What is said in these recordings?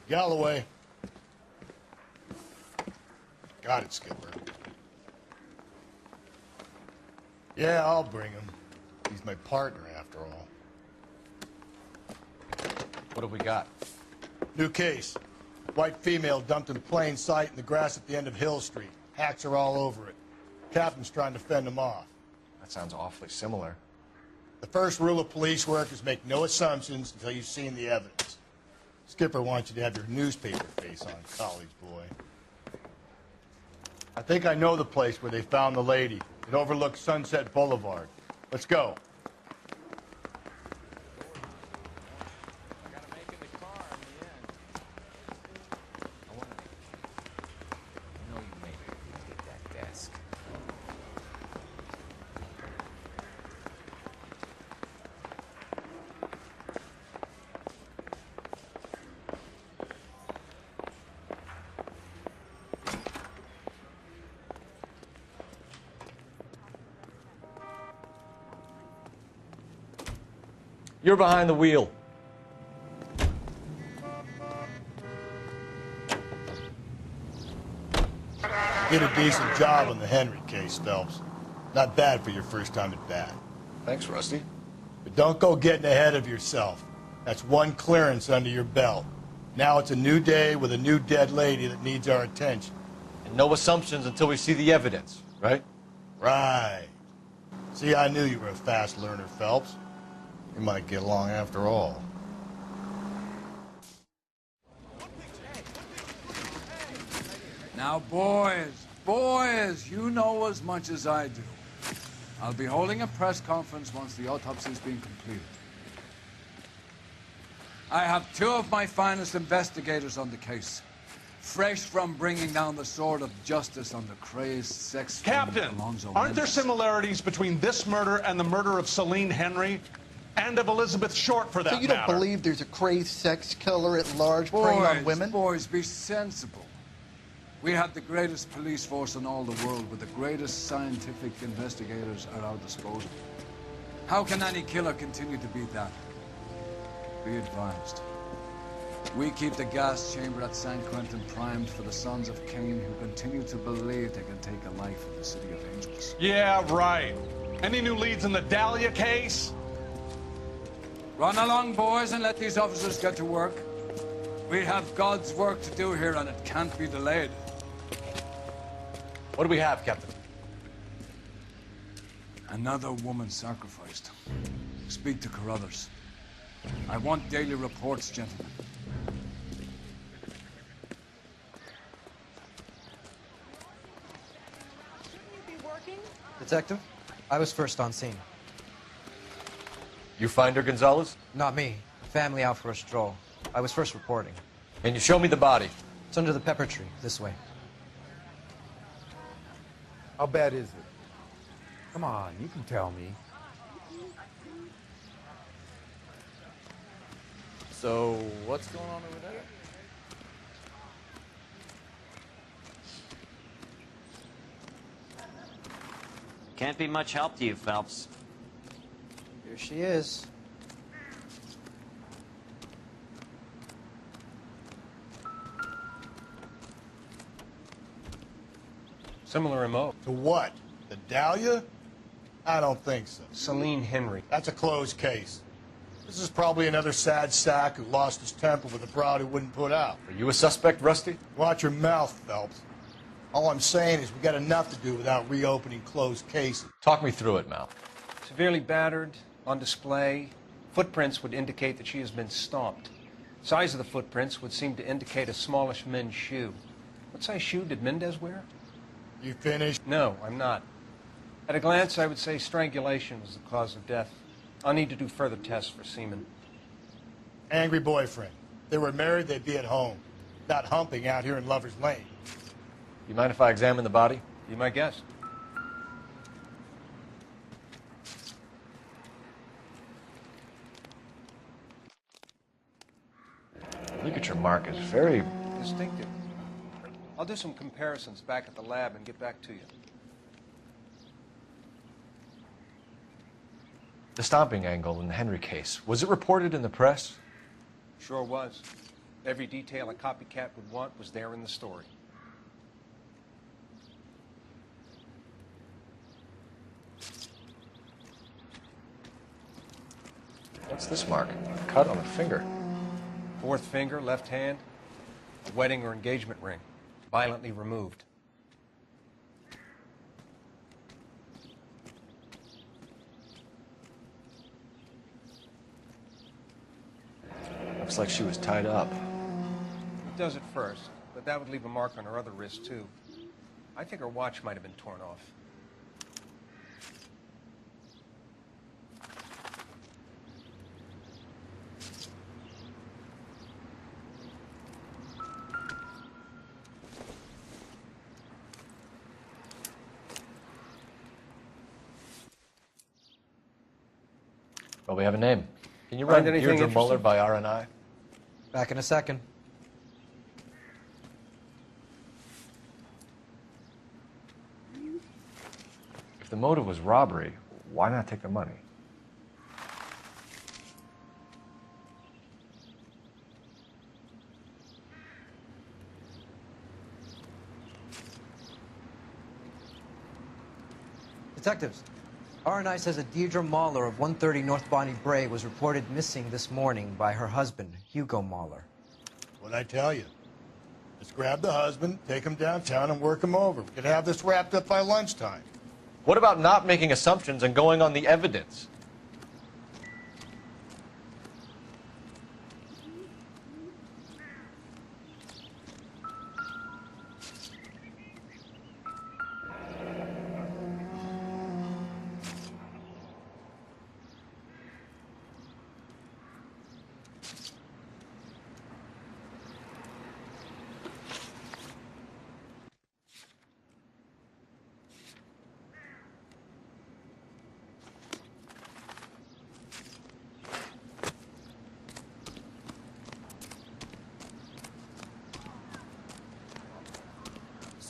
Galloway. Got it, Skipper. Yeah, I'll bring him. He's my partner, after all. What have we got? New case. White female dumped in plain sight in the grass at the end of Hill Street. Hacks are all over it. Captain's trying to fend them off. That sounds awfully similar. The first rule of police work is make no assumptions until you've seen the evidence. Skipper wants you to have your newspaper face on, college boy. I think I know the place where they found the lady. It overlooks Sunset Boulevard. Let's go. You're behind the wheel. Did a decent job on the Henry case, Phelps. Not bad for your first time at bat. Thanks, Rusty. But don't go getting ahead of yourself. That's one clearance under your belt. Now it's a new day with a new dead lady that needs our attention. And no assumptions until we see the evidence, right? Right. See, I knew you were a fast learner, Phelps. We might get along after all. Now, boys, you know as much as I do. I'll be holding a press conference once the autopsy's been completed. I have two of my finest investigators on the case, fresh from bringing down the sword of justice on the crazed sex Captain, Alonzo aren't there Mendes. similarities between this murder and the murder of Celine Henry? And of Elizabeth Short, for that matter. So you don't believe there's a crazed sex killer at large preying on women? Boys, be sensible. We have the greatest police force in all the world with the greatest scientific investigators at our disposal. How can any killer continue to beat that? Be advised. We keep the gas chamber at San Quentin primed for the sons of Cain who continue to believe they can take a life in the City of Angels. Yeah, right. Any new leads in the Dahlia case? Run along, boys, and let these officers get to work. We have God's work to do here, and it can't be delayed. What do we have, Captain? Another woman sacrificed. Speak to Carruthers. I want daily reports, gentlemen. Shouldn't you be working? Detective, I was first on scene. You find her, Gonzalez? Not me. Family out for a stroll. I was first reporting. Can you show me the body? It's under the pepper tree, this way. How bad is it? Come on, you can tell me. So, what's going on over there? Can't be much help to you, Phelps. Here she is. Similar MO. To what? The Dahlia? I don't think so. Celine Henry. That's a closed case. This is probably another sad sack who lost his temper with a broad who wouldn't put out. Are you a suspect, Rusty? Watch your mouth, Phelps. All I'm saying is we got enough to do without reopening closed cases. Talk me through it, Mal. Severely battered, on display. Footprints would indicate that she has been stomped. Size of the footprints would seem to indicate a smallish men's shoe. What size shoe did Mendez wear? You finished? No, I'm not. At a glance, I would say strangulation was the cause of death. I'll need to do further tests for semen. Angry boyfriend. If they were married, they'd be at home, not humping out here in Lover's Lane. You mind if I examine the body? Be my guest. Look at your mark. It's very... Distinctive. I'll do some comparisons back at the lab and get back to you. The stomping angle in the Henry case. Was it reported in the press? Sure was. Every detail a copycat would want was there in the story. What's this mark? A cut on a finger. Fourth finger, left hand, a wedding or engagement ring, violently removed. Looks like she was tied up. It does at first, but that would leave a mark on her other wrist, too. I think her watch might have been torn off. Well, we have a name. Can you Find run anything Deirdre Muller interesting? by RNI? Back in a second. If the motive was robbery, why not take the money? Detectives, RNI says that Deirdre Mahler of 130 North Bonnie Bray was reported missing this morning by her husband, Hugo Mahler. What'd I tell you? Let's grab the husband, take him downtown, and work him over. We could have this wrapped up by lunchtime. What about not making assumptions and going on the evidence?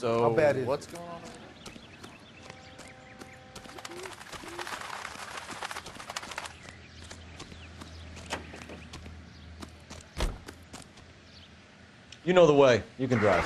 So, How bad is what's going on? You know the way. You can drive.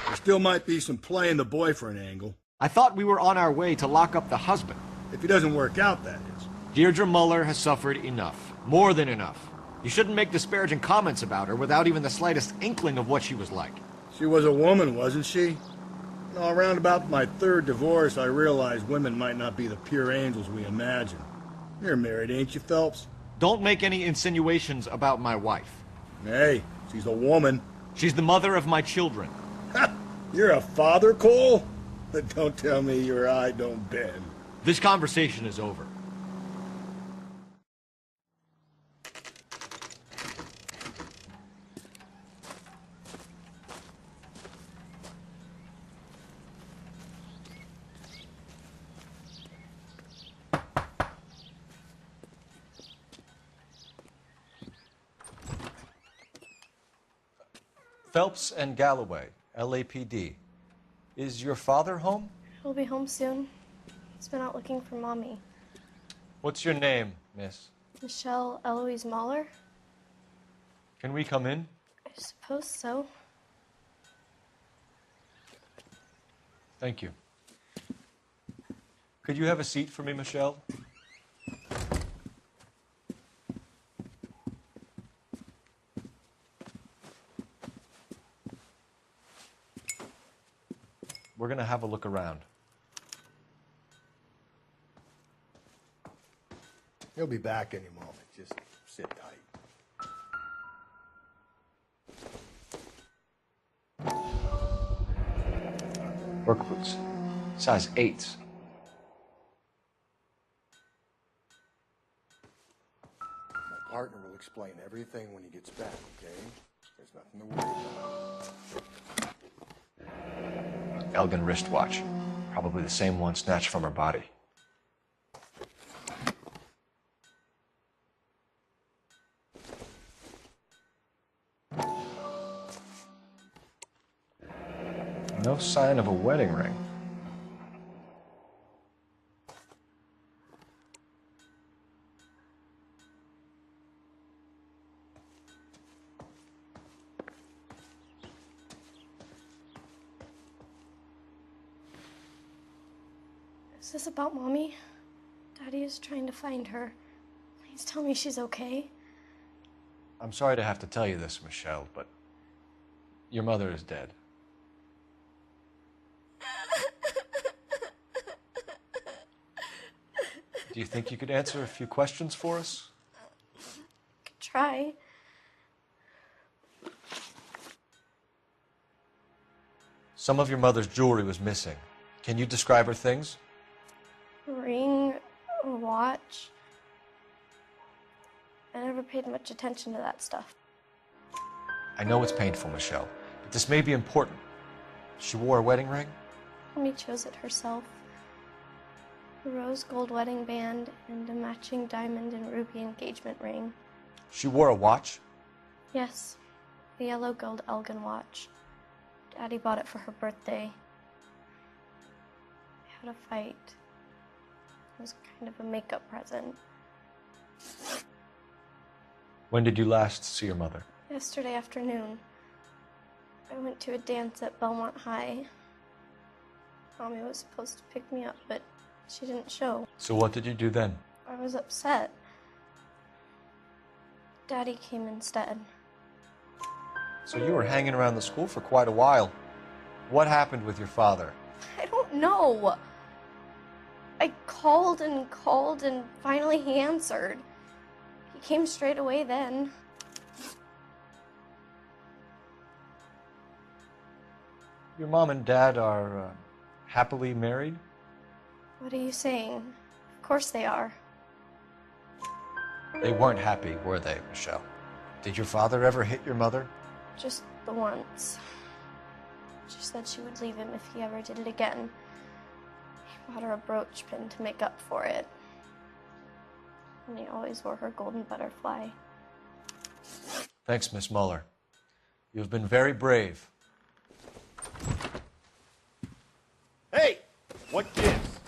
There still might be some play in the boyfriend angle. I thought we were on our way to lock up the husband. If he doesn't work out, that is. Deirdre Muller has suffered enough. More than enough. You shouldn't make disparaging comments about her without even the slightest inkling of what she was like. She was a woman, wasn't she? You know, around about my third divorce, I realized women might not be the pure angels we imagine. You're married, ain't you, Phelps? Don't make any insinuations about my wife. Hey, she's a woman. She's the mother of my children. You're a father, Cole? But don't tell me your eye don't bend. This conversation is over. Phelps and Galloway, LAPD. Is your father home? He'll be home soon. He's been out looking for Mommy. What's your name, miss? Michelle Eloise Mahler? Can we come in? I suppose so. Thank you. Could you have a seat for me, Michelle? We're going to have a look around. He'll be back any moment. Just sit tight. Work boots. Size 8s. partner will explain everything when he gets back, okay? There's nothing to worry about. Elgin wristwatch. Probably the same one snatched from her body. No sign of a wedding ring. Is this about Mommy? Daddy is trying to find her. Please tell me she's okay. I'm sorry to have to tell you this, Michelle, but your mother is dead. Do you think you could answer a few questions for us? Could try. Some of your mother's jewelry was missing. Can you describe her things? A ring, a watch. I never paid much attention to that stuff. I know it's painful, Michelle, but this may be important. She wore a wedding ring? Mommy chose it herself. A rose gold wedding band and a matching diamond and ruby engagement ring. She wore a watch? Yes, a yellow gold Elgin watch. Daddy bought it for her birthday. We had a fight. It was kind of a makeup present. When did you last see your mother? Yesterday afternoon. I went to a dance at Belmont High. Mommy was supposed to pick me up, but she didn't show. So what did you do then? I was upset. Daddy came instead. So you were hanging around the school for quite a while. What happened with your father? I don't know. I called and finally he answered. He came straight away then. Your mom and dad are happily married? What are you saying? Of course they are. They weren't happy, were they, Michelle? Did your father ever hit your mother? Just the once. She said she would leave him if he ever did it again. He bought her a brooch pin to make up for it. And he always wore her golden butterfly. Thanks, Miss Muller. You've been very brave. Hey! What gives?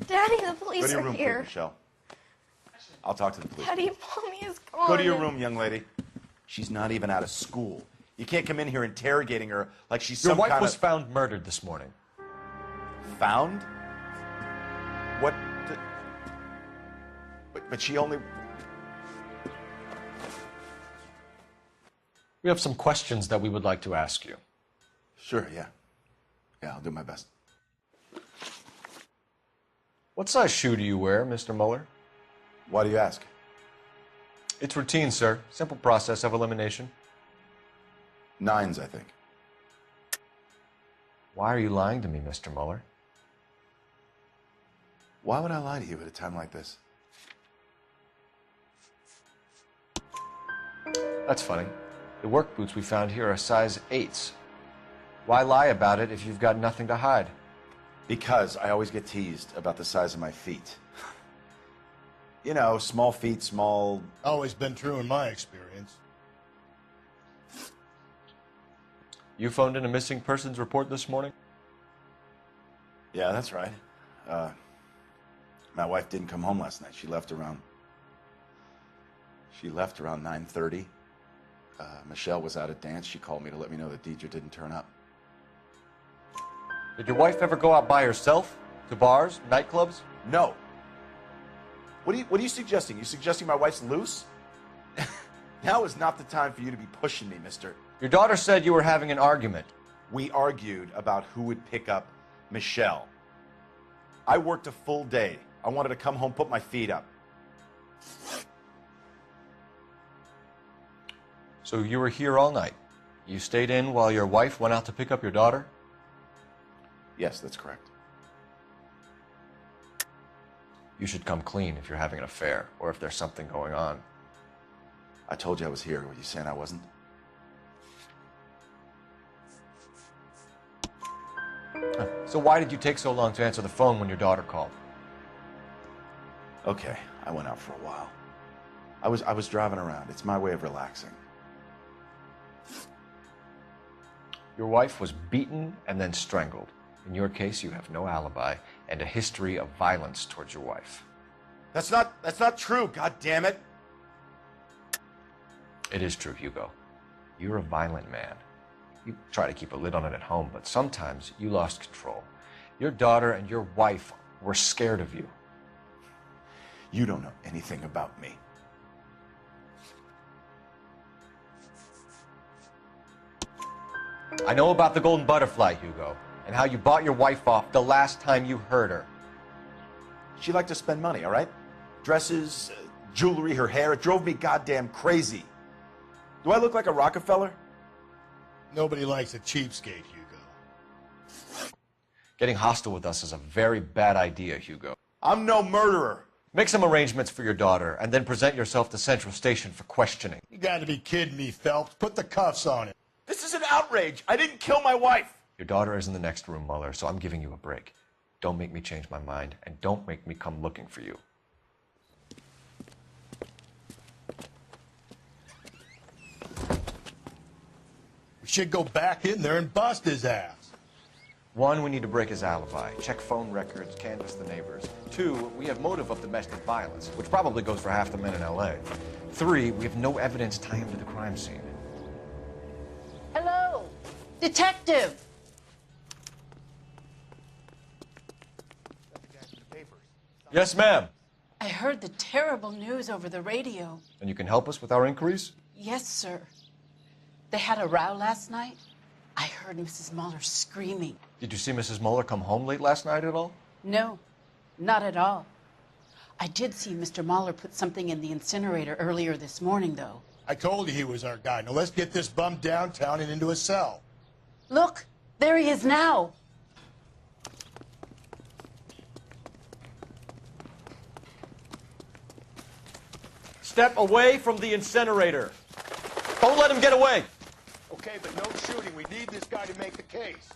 Daddy, the police Go to your are room, here. please, Michelle. I'll talk to the police. Daddy, Mommy is gone. Go to your room, young lady. She's not even out of school. You can't come in here interrogating her like she's Your some wife kind was of... found murdered this morning. Found? What? But she only... We have some questions that we would like to ask you. Sure, yeah. Yeah, I'll do my best. What size shoe do you wear, Mr. Muller? Why do you ask? It's routine, sir. Simple process of elimination. 9s, I think. Why are you lying to me, Mr. Muller? Why would I lie to you at a time like this? That's funny. The work boots we found here are size 8s. Why lie about it if you've got nothing to hide? Because I always get teased about the size of my feet. You know, small feet, small... Always been true in my experience. You phoned in a missing persons report this morning? Yeah, that's right. My wife didn't come home last night. She left around 9:30. Michelle was out at dance. She called me to let me know that Deidre didn't turn up. Did your wife ever go out by herself? To bars, nightclubs? No. What are you suggesting? You suggesting my wife's loose? Now is not the time for you to be pushing me, mister. Your daughter said you were having an argument. We argued about who would pick up Michelle. I worked a full day. I wanted to come home, put my feet up. So you were here all night. You stayed in while your wife went out to pick up your daughter? Yes, that's correct. You should come clean if you're having an affair or if there's something going on. I told you I was here. Were you saying I wasn't? So why did you take so long to answer the phone when your daughter called? Okay, I went out for a while. I was driving around. It's my way of relaxing. Your wife was beaten and then strangled. In your case, you have no alibi and a history of violence towards your wife. That's not true, god damn it. It is true, Hugo. You're a violent man. You try to keep a lid on it at home, but sometimes you lost control. Your daughter and your wife were scared of you. You don't know anything about me. I know about the golden butterfly, Hugo, and how you bought your wife off the last time you heard her. She liked to spend money, all right? Dresses, jewelry, her hair. It drove me goddamn crazy. Do I look like a Rockefeller? Nobody likes a cheapskate, Hugo. Getting hostile with us is a very bad idea, Hugo. I'm no murderer. Make some arrangements for your daughter, and then present yourself to Central Station for questioning. You gotta be kidding me, Phelps. Put the cuffs on him. This is an outrage. I didn't kill my wife. Your daughter is in the next room, Mueller, so I'm giving you a break. Don't make me change my mind, and don't make me come looking for you. We should go back in there and bust his ass. 1, we need to break his alibi. Check phone records, canvass the neighbors. 2, we have motive of domestic violence, which probably goes for half the men in L.A. 3, we have no evidence tying him to the crime scene. Hello, detective. Yes, ma'am. I heard the terrible news over the radio. And you can help us with our inquiries? Yes, sir. They had a row last night. I heard Mrs. Mueller screaming. Did you see Mrs. Mueller come home late last night at all? No, not at all. I did see Mr. Mueller put something in the incinerator earlier this morning, though. I told you he was our guy. Now let's get this bum downtown and into a cell. Look, there he is now. Step away from the incinerator. Don't let him get away. Okay, but no shooting. We need this guy to make the case.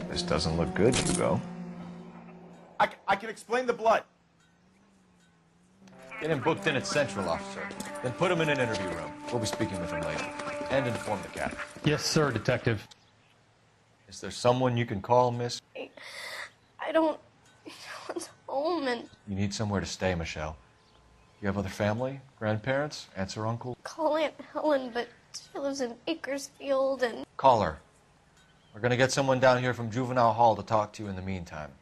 This doesn't look good, Hugo. I can explain the blood. Get him booked in at Central, officer. Then put him in an interview room. We'll be speaking with him later. And inform the captain. Yes, sir, detective. Is there someone you can call, miss? I don't... No one's home and... You need somewhere to stay, Michelle. You have other family? Grandparents? Aunts or uncle? Call Aunt Helen, but she lives in Bakersfield and... Call her. We're gonna get someone down here from Juvenile Hall to talk to you in the meantime.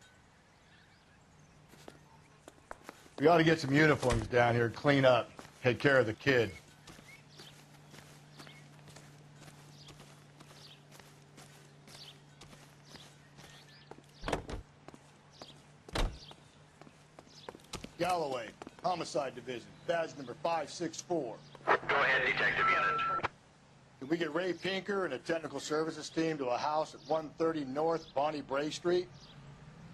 We ought to get some uniforms down here, clean up, take care of the kid. Galloway, Homicide Division, badge number 564. Go ahead, Detective Unit. Can we get Ray Pinker and a technical services team to a house at 130 North Bonnie Bray Street?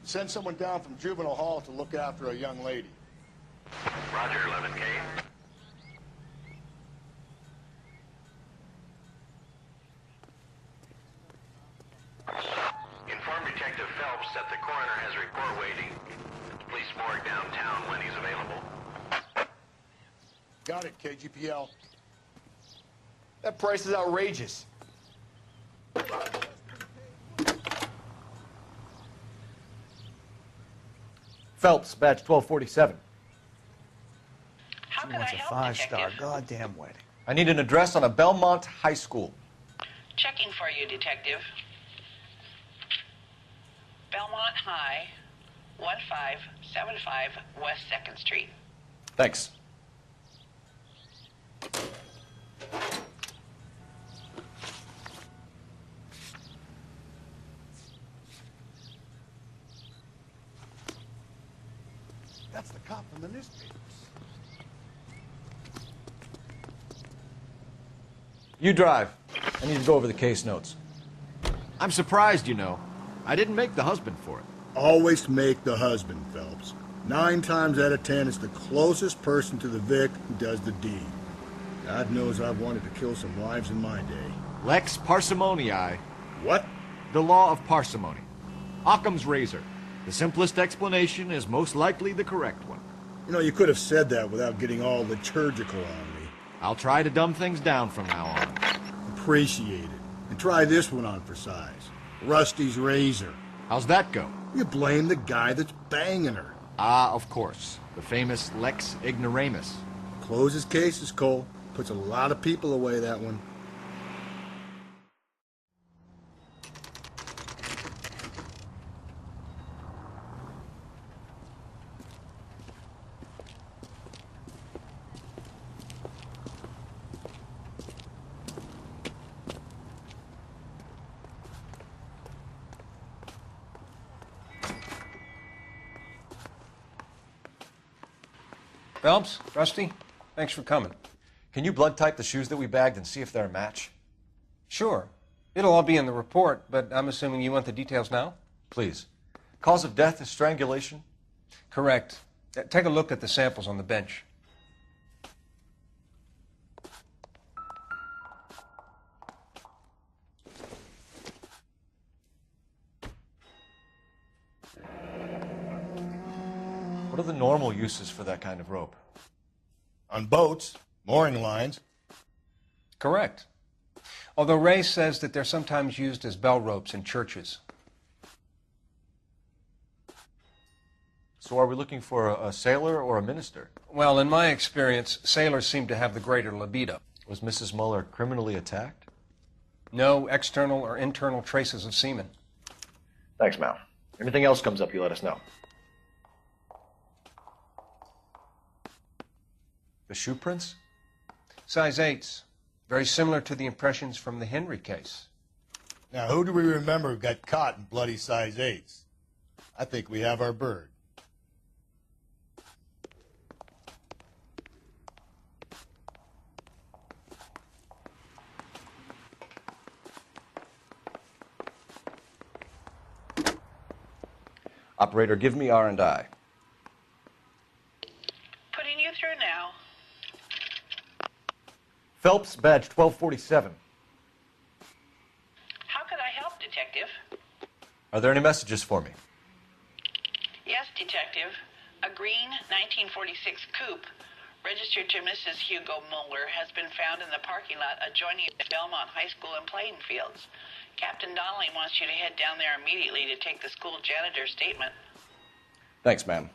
Send someone down from Juvenile Hall to look after a young lady. Roger, 11K. Inform Detective Phelps that the coroner has a report waiting at the police morgue downtown when he's available. Got it, KGPL. That price is outrageous. Phelps, badge 1247. She wants a 5-star goddamn wedding. I need an address on a Belmont High School. Checking for you, Detective. Belmont High, 1575 West 2nd Street. Thanks. That's the cop from the newspapers. You drive. I need to go over the case notes. I'm surprised, you know. I didn't make the husband for it. Always make the husband, Phelps. 9 times out of 10, it's the closest person to the Vic who does the deed. God knows I've wanted to kill some wives in my day. Lex parsimoniae. What? The law of parsimony. Occam's razor. The simplest explanation is most likely the correct one. You know, you could have said that without getting all liturgical on me. I'll try to dumb things down from now on. Appreciate it. And try this one on for size. Rusty's razor. How's that go? You blame the guy that's banging her. Ah, of course. The famous Lex ignoramus. Closes cases, Cole. Puts a lot of people away, that one. Phelps, Rusty, thanks for coming. Can you blood type the shoes that we bagged and see if they're a match? Sure. It'll all be in the report, but I'm assuming you want the details now? Please. Cause of death is strangulation? Correct. Take a look at the samples on the bench. What are the normal uses for that kind of rope? On boats, mooring lines. Correct. Although Ray says that they're sometimes used as bell ropes in churches. So are we looking for a sailor or a minister? Well, in my experience, sailors seem to have the greater libido. Was Mrs. Muller criminally attacked? No external or internal traces of semen. Thanks, Mal. Anything else comes up, you let us know. The shoe prints? Size 8s. Very similar to the impressions from the Henry case. Now, who do we remember got caught in bloody size 8s? I think we have our bird. Operator, give me R&I. Putting you through now. Phelps, badge 1247. How could I help, Detective? Are there any messages for me? Yes, Detective. A green 1946 coupe registered to Mrs. Hugo Muller has been found in the parking lot adjoining the Belmont High School and playing fields. Captain Donnelly wants you to head down there immediately to take the school janitor's statement. Thanks, ma'am.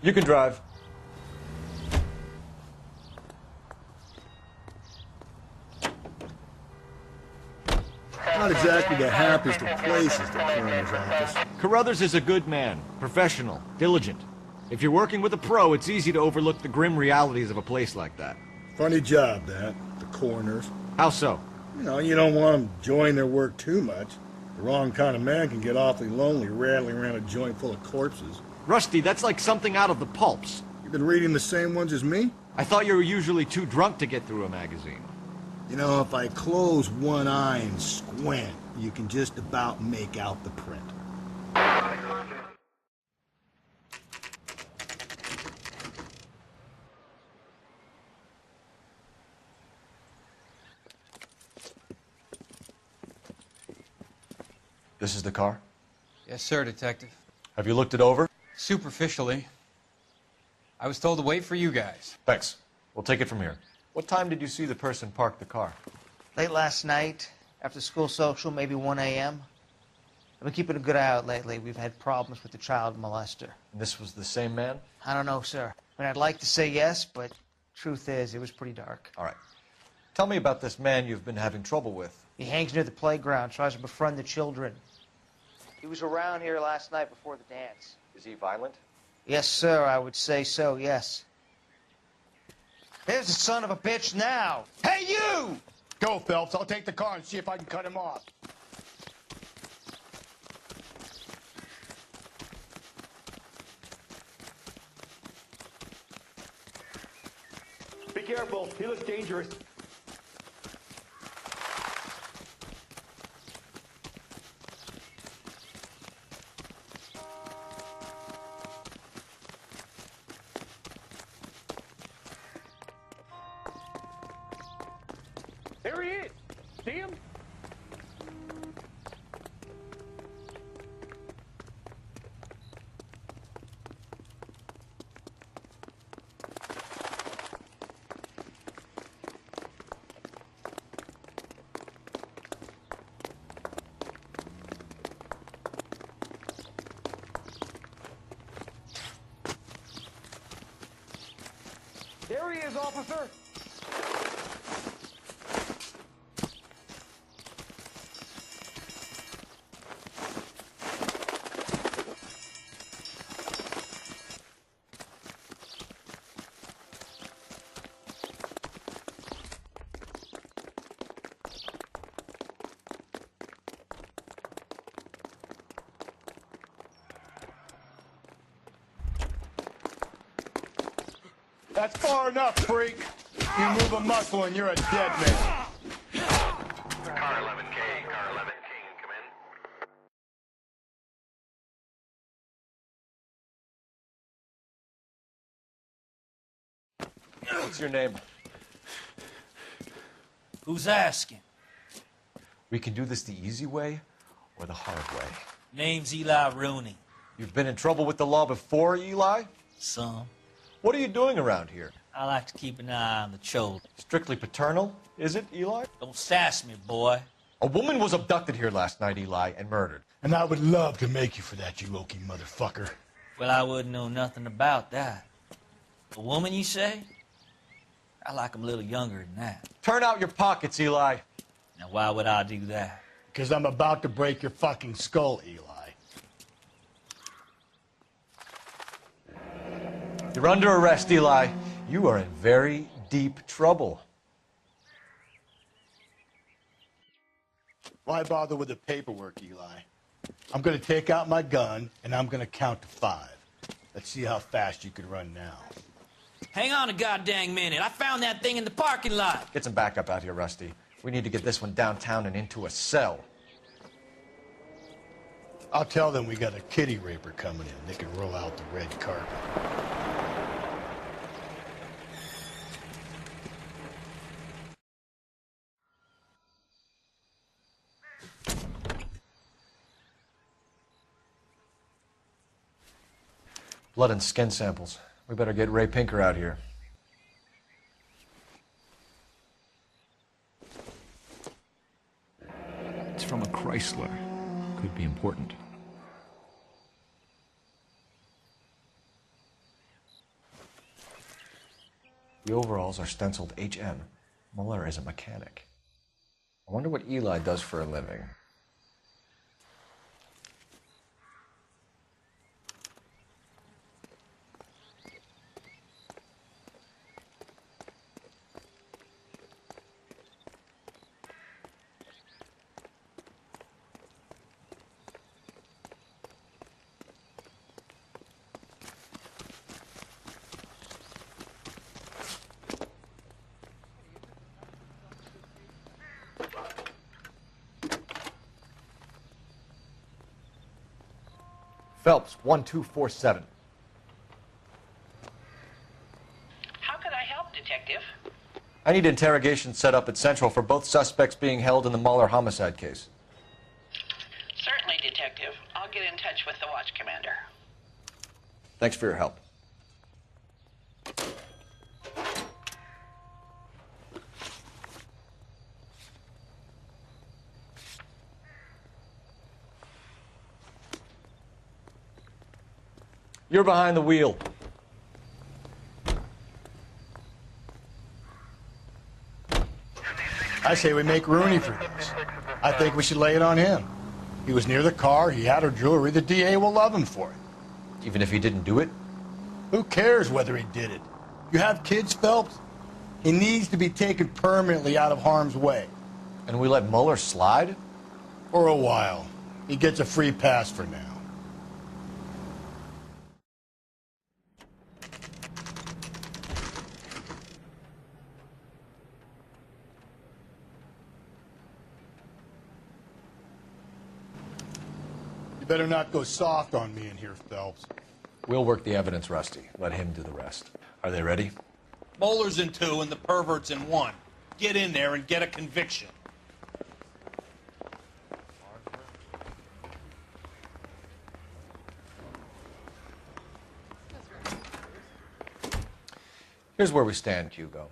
You can drive. Not exactly the happiest of places, the coroner's office. Carruthers is a good man, professional, diligent. If you're working with a pro, it's easy to overlook the grim realities of a place like that. Funny job, that, the coroner's. How so? You know, you don't want them enjoying their work too much. The wrong kind of man can get awfully lonely rattling around a joint full of corpses. Rusty, that's like something out of the pulps. You've been reading the same ones as me? I thought you were usually too drunk to get through a magazine. You know, if I close one eye and squint, you can just about make out the print. This is the car? Yes, sir, Detective. Have you looked it over? Superficially. I was told to wait for you guys. Thanks. We'll take it from here. What time did you see the person park the car? Late last night, after school social, maybe 1 a.m. I've been keeping a good eye out lately. We've had problems with the child molester. This was the same man? I don't know, sir. I mean, I'd like to say yes, but Truth is, it was pretty dark. All right. Tell me about this man you've been having trouble with. He hangs near the playground, tries to befriend the children. He was around here last night before the dance. Is he violent? Yes, sir, I would say so, yes. There's the son of a bitch now. Hey, you! Go, Phelps. I'll take the car and see if I can cut him off. Be careful. He looks dangerous. There he is. See him? There he is, officer. That's far enough, freak. You move a muscle and you're a dead man. Car 11K, car 11, King, come in. What's your name? Who's asking? We can do this the easy way or the hard way. Name's Eli Rooney. You've been in trouble with the law before, Eli? Some. What are you doing around here? I like to keep an eye on the children. Strictly paternal, is it, Eli? Don't sass me, boy. A woman was abducted here last night, Eli, and murdered. And I would love to make you for that, you low-key motherfucker. Well, I wouldn't know nothing about that. A woman, you say? I like 'em a little younger than that. Turn out your pockets, Eli. Now, why would I do that? Because I'm about to break your fucking skull, Eli. You're under arrest, Eli. You are in very deep trouble. Why bother with the paperwork, Eli? I'm going to take out my gun, and I'm going to count to 5. Let's see how fast you can run now. Hang on a goddamn minute. I found that thing in the parking lot. Get some backup out here, Rusty. We need to get this one downtown and into a cell. I'll tell them we got a kitty raper coming in. They can roll out the red carpet. Blood and skin samples. We better get Ray Pinker out here. It's from a Chrysler. Could be important. The overalls are stenciled HM. Muller is a mechanic. I wonder what Eli does for a living. Phelps, 1247. How could I help, Detective? I need interrogation set up at Central for both suspects being held in the Muller homicide case. Certainly, Detective. I'll get in touch with the watch commander. Thanks for your help. You're behind the wheel. I say we make Rooney for this. I think we should lay it on him. He was near the car, he had her jewelry, the DA will love him for it. Even if he didn't do it? Who cares whether he did it? You have kids, Phelps? He needs to be taken permanently out of harm's way. And we let Mueller slide? For a while. He gets a free pass for now. You better not go soft on me in here, Phelps. We'll work the evidence, Rusty. Let him do the rest. Are they ready? Moeller's in 2 and the pervert's in 1. Get in there and get a conviction. Here's where we stand, Hugo.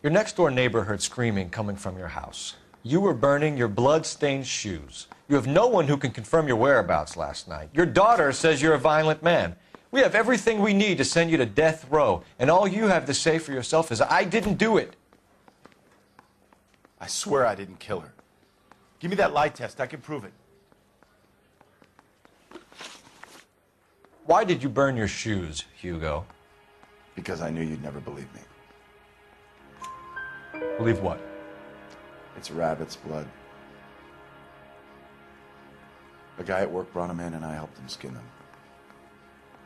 Your next-door neighbor heard screaming coming from your house. You were burning your blood-stained shoes. You have no one who can confirm your whereabouts last night. Your daughter says you're a violent man. We have everything we need to send you to death row, and all you have to say for yourself is, I didn't do it. I swear I didn't kill her. Give me that lie test. I can prove it. Why did you burn your shoes, Hugo? Because I knew you'd never believe me. Believe what? It's rabbit's blood. A guy at work brought him in and I helped him skin them.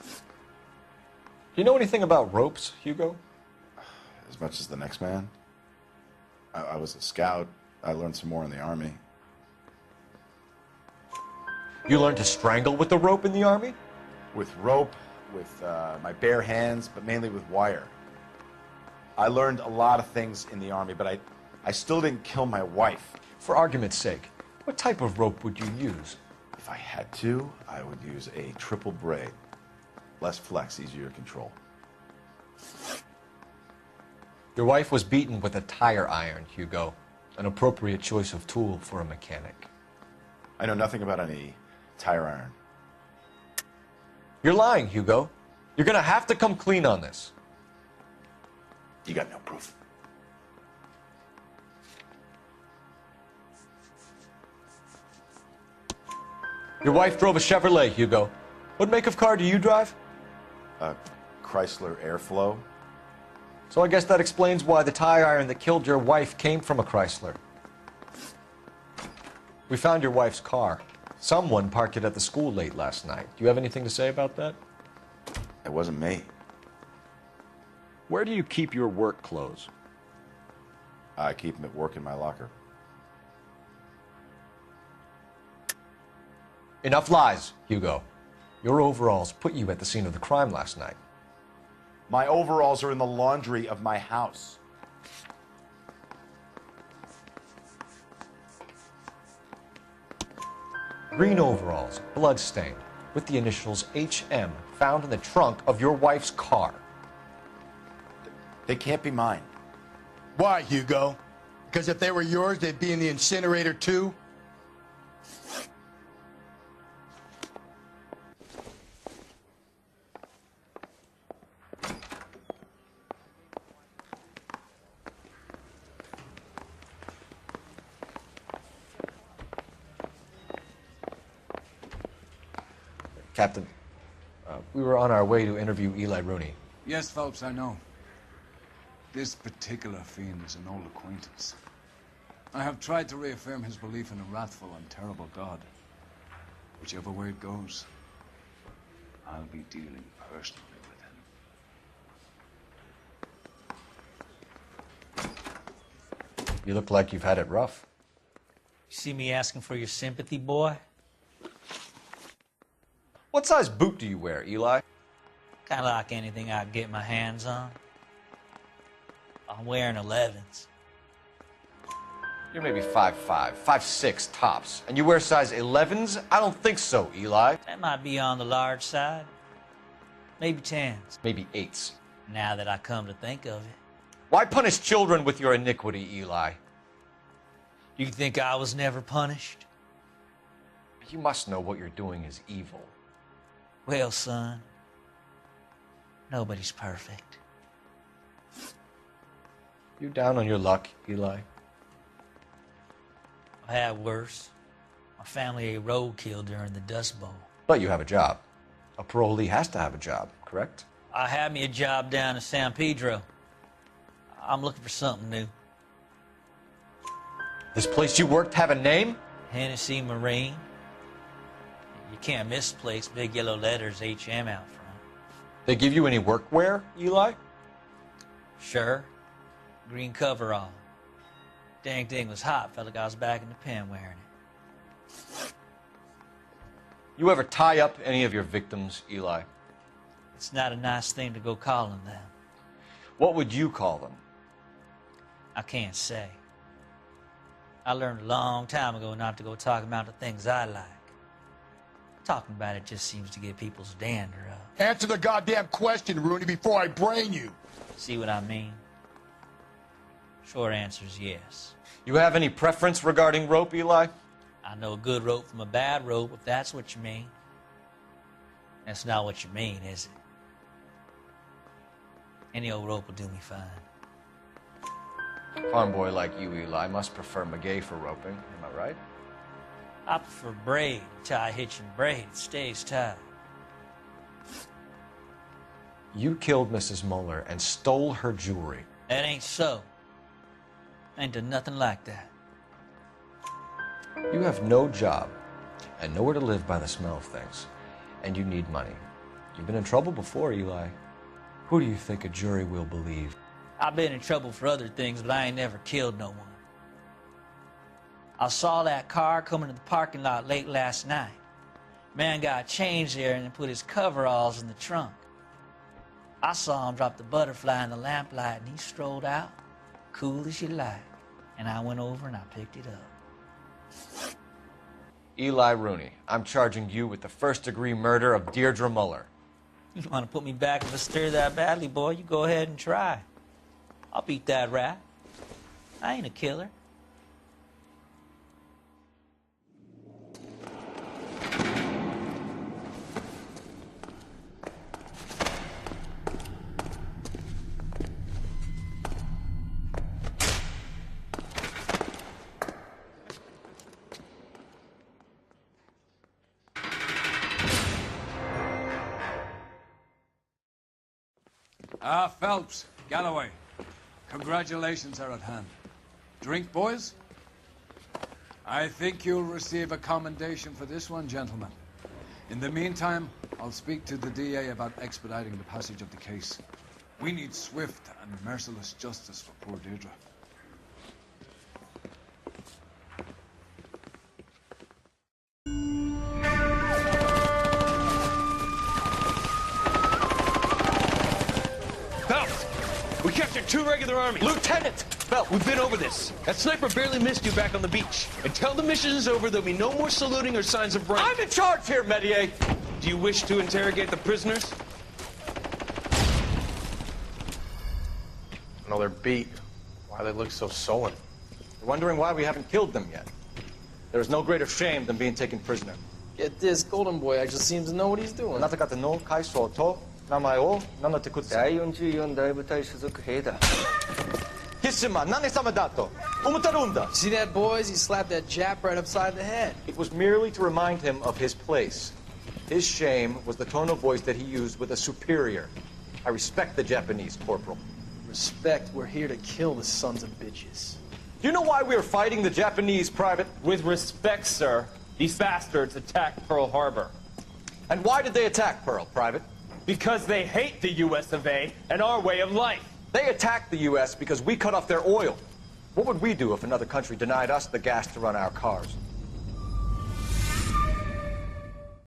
Do you know anything about ropes, Hugo? As much as the next man. I was a scout. I learned some more in the Army. You learned to strangle with the rope in the Army? With rope, with my bare hands, but mainly with wire. I learned a lot of things in the Army, but I still didn't kill my wife. For argument's sake, what type of rope would you use? If I had to, I would use a triple braid. Less flex, easier to control. Your wife was beaten with a tire iron, Hugo. An appropriate choice of tool for a mechanic. I know nothing about any tire iron. You're lying, Hugo. You're gonna have to come clean on this. You got no proof. Your wife drove a Chevrolet, Hugo. What make of car do you drive? A Chrysler Airflow. So I guess that explains why the tire iron that killed your wife came from a Chrysler. We found your wife's car. Someone parked it at the school late last night. Do you have anything to say about that? It wasn't me. Where do you keep your work clothes? I keep them at work in my locker. Enough lies, Hugo. Your overalls put you at the scene of the crime last night. My overalls are in the laundry of my house. Green overalls, blood-stained, with the initials HM found in the trunk of your wife's car. They can't be mine. Why, Hugo? Because if they were yours, they'd be in the incinerator too? Captain, we were on our way to interview Eli Rooney. Yes, Phelps, I know. This particular fiend is an old acquaintance. I have tried to reaffirm his belief in a wrathful and terrible God. Whichever way it goes, I'll be dealing personally with him. You look like you've had it rough. You see me asking for your sympathy, boy? What size boot do you wear, Eli? Kind of like anything I can get my hands on. I'm wearing 11s. You're maybe 5'5", 5'6", tops. And you wear size 11s? I don't think so, Eli. That might be on the large side. Maybe 10s. Maybe 8s. Now that I come to think of it. Why punish children with your iniquity, Eli? You think I was never punished? You must know what you're doing is evil. Well, son, nobody's perfect. You down on your luck, Eli? I had worse. My family ate roadkill during the Dust Bowl. But you have a job. A parolee has to have a job, correct? I had me a job down in San Pedro. I'm looking for something new. This place you worked have a name? Hennessy Marine. You can't miss the place. Big yellow letters, HM out front. They give you any workwear, Eli? Sure. Green coverall. Dang thing was hot. Felt like I was back in the pen wearing it. You ever tie up any of your victims, Eli? It's not a nice thing to go calling them. What would you call them? I can't say. I learned a long time ago not to go talking about the things I like. Talking about it just seems to get people's dander up. Answer the goddamn question, Rooney, before I brain you. See what I mean? Short answer is yes. You have any preference regarding rope, Eli? I know a good rope from a bad rope, if that's what you mean. That's not what you mean, is it? Any old rope will do me fine. Farm boy like you, Eli, must prefer Magay for roping. Am I right? I prefer braid. Tie, hitch, and braid. It stays tied. You killed Mrs. Muller and stole her jewelry. That ain't so. I ain't done nothing like that. You have no job and nowhere to live by the smell of things. And you need money. You've been in trouble before, Eli. Who do you think a jury will believe? I've been in trouble for other things, but I ain't never killed no one. I saw that car coming to the parking lot late last night. Man got changed there and then put his coveralls in the trunk. I saw him drop the butterfly in the lamplight and he strolled out, cool as you like. And I went over and I picked it up. Eli Rooney, I'm charging you with the first-degree murder of Deirdre Muller. You want to put me back if I stir that badly, boy? You go ahead and try. I'll beat that rat. I ain't a killer. Phelps, Galloway, congratulations are at hand. Drink, boys? I think you'll receive a commendation for this one, gentlemen. In the meantime, I'll speak to the DA about expediting the passage of the case. We need swift and merciless justice for poor Deirdre. We captured 2 regular army. Lieutenant! Phelps, we've been over this. That sniper barely missed you back on the beach. Until the mission is over, there'll be no more saluting or signs of rank. I'm in charge here, Medier! Do you wish to interrogate the prisoners? No, they're beat. Why they look so sullen? You're wondering why we haven't killed them yet. There is no greater shame than being taken prisoner. Get this, Golden Boy actually seems to know what he's doing. あなた方の会社と名前を名乗ってください。第44大部隊所属兵だ。必勝何様だと思ってるんだ。 See that, boys? He slapped that Jap right upside the head. It was merely to remind him of his place. His shame was the tone of voice that he used with a superior. I respect the Japanese, Corporal. Respect, we're here to kill the sons of bitches. Do you know why we are fighting the Japanese, Private? With respect, sir, these bastards attacked Pearl Harbor. And why did they attack Pearl, Private? Because they hate the US of A and our way of life. They attacked the US because we cut off their oil. What would we do if another country denied us the gas to run our cars?